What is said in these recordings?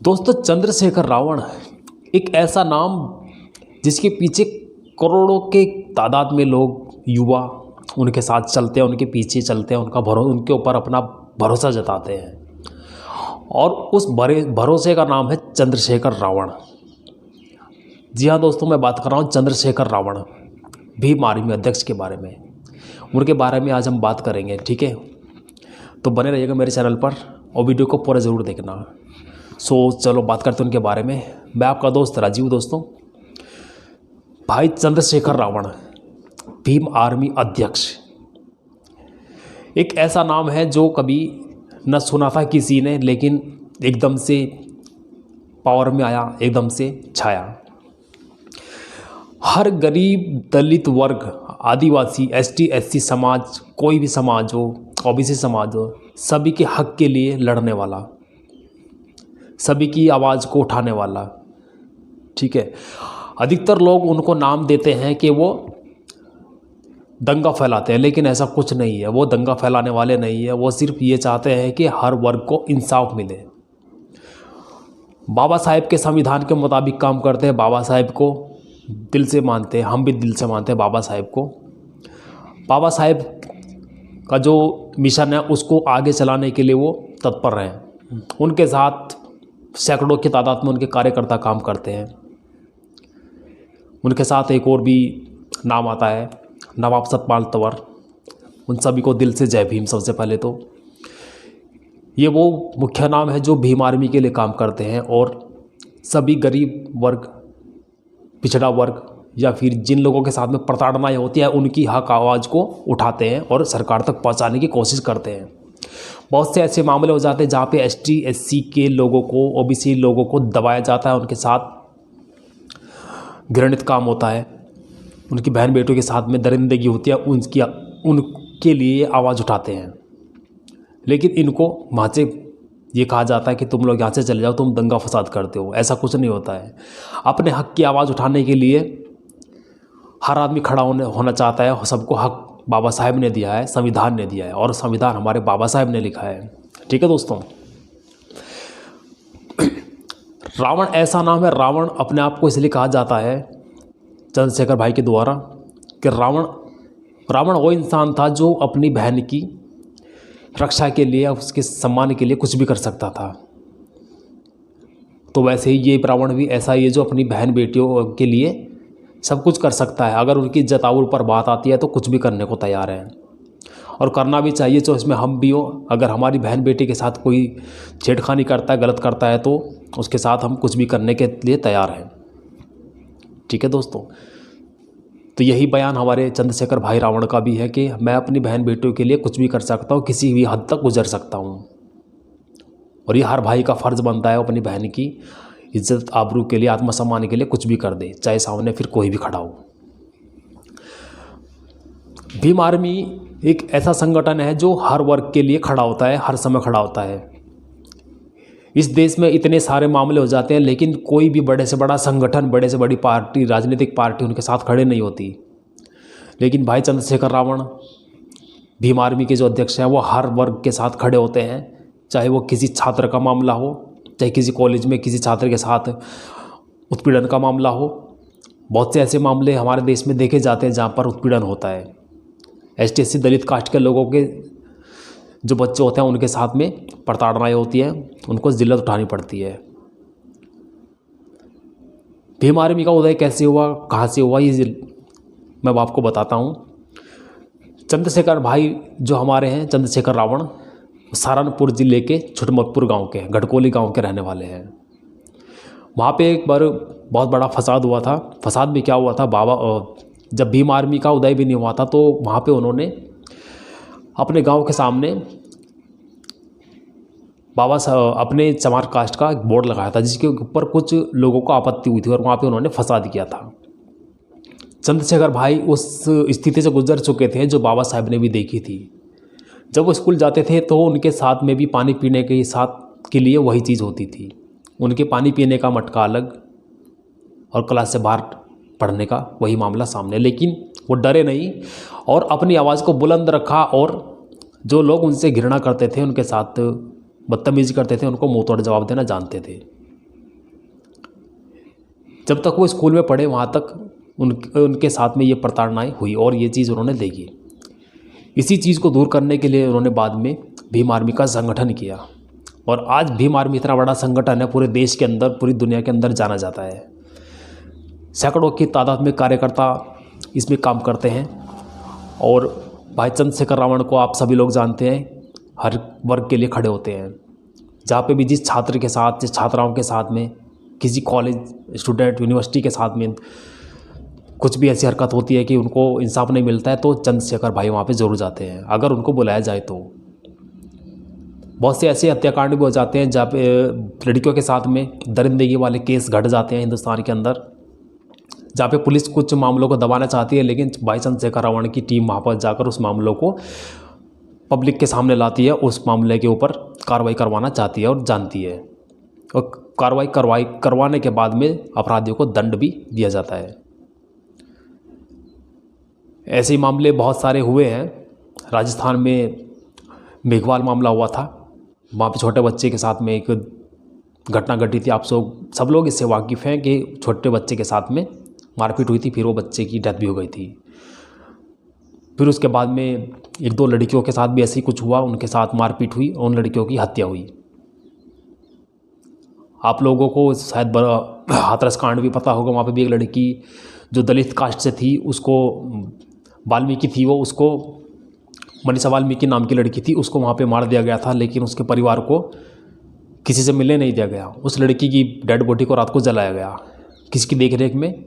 दोस्तों, चंद्रशेखर रावण एक ऐसा नाम जिसके पीछे करोड़ों के तादाद में लोग, युवा उनके साथ चलते हैं, उनके पीछे चलते हैं, उनके ऊपर अपना भरोसा जताते हैं। और उस भरोसे का नाम है चंद्रशेखर रावण। जी हाँ दोस्तों, मैं बात कर रहा हूँ चंद्रशेखर रावण, भीम आर्मी अध्यक्ष के बारे में। उनके बारे में आज हम बात करेंगे, ठीक है। तो बने रहिएगा मेरे चैनल पर और वीडियो को पूरा ज़रूर देखना। चलो बात करते हैं उनके बारे में। मैं आपका दोस्त राजीव। दोस्तों, भाई चंद्रशेखर रावण, भीम आर्मी अध्यक्ष, एक ऐसा नाम है जो कभी न सुना था किसी ने, लेकिन एकदम से पावर में आया, एकदम से छाया। हर गरीब, दलित वर्ग, आदिवासी, एसटी, एससी समाज, कोई भी समाज हो, ओबीसी समाज हो, सभी के हक के लिए लड़ने वाला, सभी की आवाज़ को उठाने वाला, ठीक है। अधिकतर लोग उनको नाम देते हैं कि वो दंगा फैलाते हैं, लेकिन ऐसा कुछ नहीं है। वो दंगा फैलाने वाले नहीं है। वो सिर्फ ये चाहते हैं कि हर वर्ग को इंसाफ मिले। बाबा साहेब के संविधान के मुताबिक काम करते हैं। बाबा साहेब को दिल से मानते हैं, हम भी दिल से मानते हैं बाबा साहेब को। बाबा साहेब का जो मिशन है उसको आगे चलाने के लिए वो तत्पर हैं। उनके साथ सैकड़ों की तादाद में उनके कार्यकर्ता काम करते हैं। उनके साथ एक और भी नाम आता है, नवाब सतपाल तंवर। उन सभी को दिल से जय भीम। सबसे पहले तो ये वो मुख्य नाम है जो भीम आर्मी के लिए काम करते हैं और सभी गरीब वर्ग, पिछड़ा वर्ग या फिर जिन लोगों के साथ में प्रताड़नाएं होती है, उनकी हक आवाज़ को उठाते हैं और सरकार तक पहुंचाने की कोशिश करते हैं। बहुत से ऐसे मामले हो जाते हैं जहाँ पे एसटी, एससी के लोगों को, ओबीसी लोगों को दबाया जाता है, उनके साथ घृणित काम होता है, उनकी बहन बेटों के साथ में दरिंदगी होती है, उनके लिए आवाज़ उठाते हैं। लेकिन इनको वहाँ से ये कहा जाता है कि तुम लोग यहाँ से चले जाओ, तुम दंगा फसाद करते हो। ऐसा कुछ नहीं होता है। अपने हक की आवाज़ उठाने के लिए हर आदमी खड़ा होना चाहता है। सबको हक बाबा साहेब ने दिया है, संविधान ने दिया है, और संविधान हमारे बाबा साहेब ने लिखा है, ठीक है दोस्तों। रावण ऐसा नाम है, रावण अपने आप को इसलिए कहा जाता है चंद्रशेखर भाई के द्वारा कि रावण वो इंसान था जो अपनी बहन की रक्षा के लिए, उसके सम्मान के लिए कुछ भी कर सकता था। तो वैसे ही ये रावण भी ऐसा ही है जो अपनी बहन बेटियों के लिए सब कुछ कर सकता है। अगर उनकी जतावुल पर बात आती है तो कुछ भी करने को तैयार है, और करना भी चाहिए। तो इसमें हम भी हो, अगर हमारी बहन बेटी के साथ कोई छेड़खानी करता है, गलत करता है, तो उसके साथ हम कुछ भी करने के लिए तैयार हैं, ठीक है दोस्तों। तो यही बयान हमारे चंद्रशेखर भाई रावण का भी है कि मैं अपनी बहन बेटियों के लिए कुछ भी कर सकता हूँ, किसी भी हद तक गुजर सकता हूँ। और ये हर भाई का फ़र्ज़ बनता है अपनी बहन की इज्जत आबरू के लिए, आत्मसम्मान के लिए कुछ भी कर दे, चाहे सामने फिर कोई भी खड़ा हो। भीम आर्मी एक ऐसा संगठन है जो हर वर्ग के लिए खड़ा होता है, हर समय खड़ा होता है। इस देश में इतने सारे मामले हो जाते हैं, लेकिन कोई भी बड़े से बड़ा संगठन, बड़े से बड़ी पार्टी, राजनीतिक पार्टी उनके साथ खड़े नहीं होती। लेकिन भाई चंद्रशेखर रावण, भीम आर्मी के जो अध्यक्ष हैं, वो हर वर्ग के साथ खड़े होते हैं। चाहे वो किसी छात्र का मामला हो, चाहे किसी कॉलेज में किसी छात्र के साथ उत्पीड़न का मामला हो। बहुत से ऐसे मामले हमारे देश में देखे जाते हैं जहाँ पर उत्पीड़न होता है। एसटी, एससी, दलित कास्ट के लोगों के जो बच्चे होते हैं उनके साथ में प्रताड़नाएं होती हैं, उनको जिल्लत उठानी पड़ती है। भीम आर्मी का उदय कैसे हुआ, कहाँ से हुआ, ये मैं आपको बताता हूँ। चंद्रशेखर भाई जो हमारे हैं, चंद्रशेखर रावण, सहारनपुर ज़िले के छुटमकपुर गांव के, गढ़कोली गांव के रहने वाले हैं। वहाँ पे एक बार बहुत बड़ा फसाद हुआ था। फसाद में क्या हुआ था, जब भीम आर्मी का उदय भी नहीं हुआ था, तो वहाँ पे उन्होंने अपने गांव के सामने अपने चमार कास्ट का एक बोर्ड लगाया था, जिसके ऊपर कुछ लोगों को आपत्ति हुई थी और वहाँ पे उन्होंने फसाद किया था। चंद्रशेखर भाई उस स्थिति से गुजर चुके थे जो बाबा साहेब ने भी देखी थी। जब वो स्कूल जाते थे तो उनके साथ में भी पानी पीने के साथ के लिए वही चीज़ होती थी। उनके पानी पीने का मटका अलग और क्लास से बाहर पढ़ने का वही मामला सामने। लेकिन वो डरे नहीं और अपनी आवाज़ को बुलंद रखा, और जो लोग उनसे घृणा करते थे, उनके साथ बदतमीज़ी करते थे, उनको मुंह तोड़ जवाब देना जानते थे। जब तक वो स्कूल में पढ़े वहाँ तक उनके साथ में ये प्रताड़नाएँ हुई और ये चीज़ उन्होंने देखी। इसी चीज़ को दूर करने के लिए उन्होंने बाद में भीम आर्मी का संगठन किया और आज भीम आर्मी इतना बड़ा संगठन है, पूरे देश के अंदर, पूरी दुनिया के अंदर जाना जाता है। सैकड़ों की तादाद में कार्यकर्ता इसमें काम करते हैं और भाई चंद्रशेखर रावण को आप सभी लोग जानते हैं, हर वर्ग के लिए खड़े होते हैं। जहाँ पे भी जिस छात्र के साथ, जिस छात्राओं के साथ में, किसी कॉलेज स्टूडेंट, यूनिवर्सिटी के साथ में कुछ भी ऐसी हरकत होती है कि उनको इंसाफ नहीं मिलता है, तो चंद्रशेखर भाई वहाँ पे ज़रूर जाते हैं, अगर उनको बुलाया जाए तो। बहुत से ऐसे हत्याकांड भी हो जाते हैं जहाँ पे लड़कियों के साथ में दरिंदगी वाले केस घट जाते हैं हिंदुस्तान के अंदर, जहाँ पे पुलिस कुछ मामलों को दबाना चाहती है, लेकिन भाई चंद्रशेखर रावण की टीम वहाँ पर जाकर उस मामलों को पब्लिक के सामने लाती है, उस मामले के ऊपर कार्रवाई करवाना चाहती है और जानती है, और कार्रवाई करवाने के बाद में अपराधियों को दंड भी दिया जाता है। ऐसे ही मामले बहुत सारे हुए हैं। राजस्थान में मेघवाल मामला हुआ था, वहाँ पे छोटे बच्चे के साथ में एक घटना घटी थी। आप सब लोग इससे वाकिफ़ हैं कि छोटे बच्चे के साथ में मारपीट हुई थी, फिर वो बच्चे की डेथ भी हो गई थी। फिर उसके बाद में एक दो लड़कियों के साथ भी ऐसे ही कुछ हुआ, उनके साथ मारपीट हुई और उन लड़कियों की हत्या हुई। आप लोगों को शायद हाथरस कांड भी पता होगा, वहाँ पे भी एक लड़की जो दलित कास्ट से थी, उसको वाल्मीकि थी, वो उसको मनीषा वाल्मीकि नाम की लड़की थी, उसको वहाँ पे मार दिया गया था, लेकिन उसके परिवार को किसी से मिलने नहीं दिया गया। उस लड़की की डेड बॉडी को रात को जलाया गया, किसकी देखरेख में?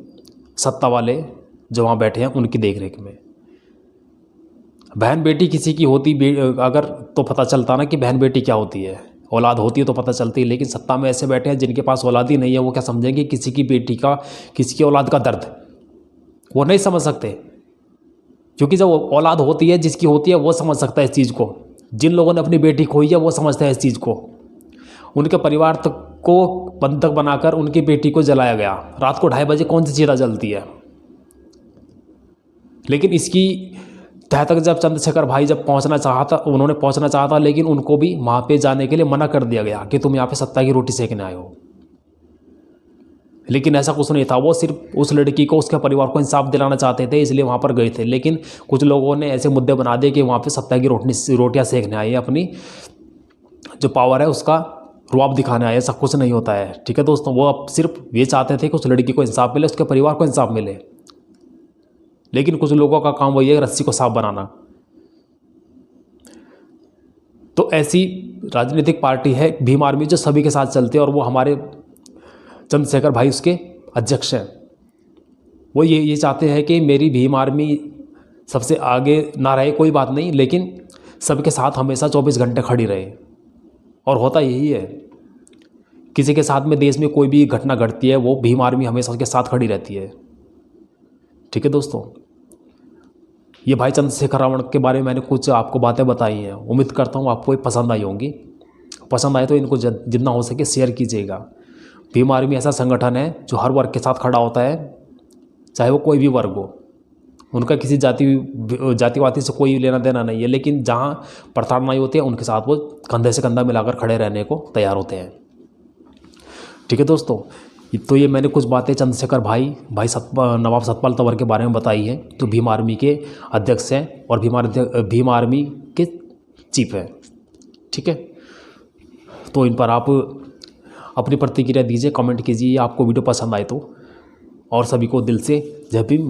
सत्ता वाले जो वहाँ बैठे हैं उनकी देखरेख में। बहन बेटी किसी की होती अगर तो पता चलता ना कि बहन बेटी क्या होती है, औलाद होती है तो पता चलती है, लेकिन सत्ता में ऐसे बैठे हैं जिनके पास औलाद ही नहीं है, वो क्या समझेंगे किसी की बेटी का, किसी की औलाद का दर्द? वो नहीं समझ सकते, क्योंकि जब औलाद होती है, जिसकी होती है, वो समझ सकता है इस चीज़ को। जिन लोगों ने अपनी बेटी खोई है वो समझते हैं इस चीज़ को। उनके परिवार तक को बंधक बनाकर उनकी बेटी को जलाया गया। रात को 2:30 बजे कौन सी चीज़ जलती है? लेकिन इसकी तह तक जब चंद्रशेखर भाई उन्होंने पहुंचना चाहा था, लेकिन उनको भी वहाँ पे जाने के लिए मना कर दिया गया कि तुम यहाँ पे सत्ता की रोटी सेकने आए हो। लेकिन ऐसा कुछ नहीं था, वो सिर्फ उस लड़की को, उसके परिवार को इंसाफ दिलाना चाहते थे, इसलिए वहाँ पर गए थे। लेकिन कुछ लोगों ने ऐसे मुद्दे बना दिए कि वहाँ पे सत्ता की रोटियाँ सेकने आए, अपनी जो पावर है उसका रुआब दिखाने आए। ऐसा कुछ नहीं होता है, ठीक है दोस्तों। वो अब सिर्फ ये चाहते थे कि उस लड़की को इंसाफ मिले, उसके परिवार को इंसाफ मिले। लेकिन कुछ लोगों का काम वही है, रस्सी को साफ बनाना। तो ऐसी राजनीतिक पार्टी है भीम आर्मी, जो सभी के साथ चलती है, और वो हमारे चंद्रशेखर भाई उसके अध्यक्ष हैं। वो ये चाहते हैं कि मेरी भीम आर्मी सबसे आगे ना रहे, कोई बात नहीं, लेकिन सबके साथ हमेशा 24 घंटे खड़ी रहे। और होता यही है, किसी के साथ में देश में कोई भी घटना घटती है, वो भीम आर्मी हमेशा उसके साथ खड़ी रहती है, ठीक है दोस्तों। ये भाई चंद्रशेखर रावण के बारे में मैंने कुछ आपको बातें बताई हैं। उम्मीद करता हूँ आपको ये पसंद आई होंगी। पसंद आए तो इनको जितना हो सके शेयर कीजिएगा। भीम आर्मी ऐसा संगठन है जो हर वर्ग के साथ खड़ा होता है, चाहे वो कोई भी वर्ग हो। उनका किसी जातिवादी से कोई लेना देना नहीं है, लेकिन जहाँ प्रताड़नाएं होती है उनके साथ वो कंधे से कंधा मिलाकर खड़े रहने को तैयार होते हैं, ठीक है दोस्तों। तो ये मैंने कुछ बातें चंद्रशेखर भाई नवाब सतपाल तंवर के बारे में बताई हैं, जो भीम आर्मी के अध्यक्ष हैं और भीम आर्मी के चीफ हैं, ठीक है। तो इन पर आप अपनी प्रतिक्रिया दीजिए, कमेंट कीजिए, आपको वीडियो पसंद आए तो। और सभी को दिल से जय भीम।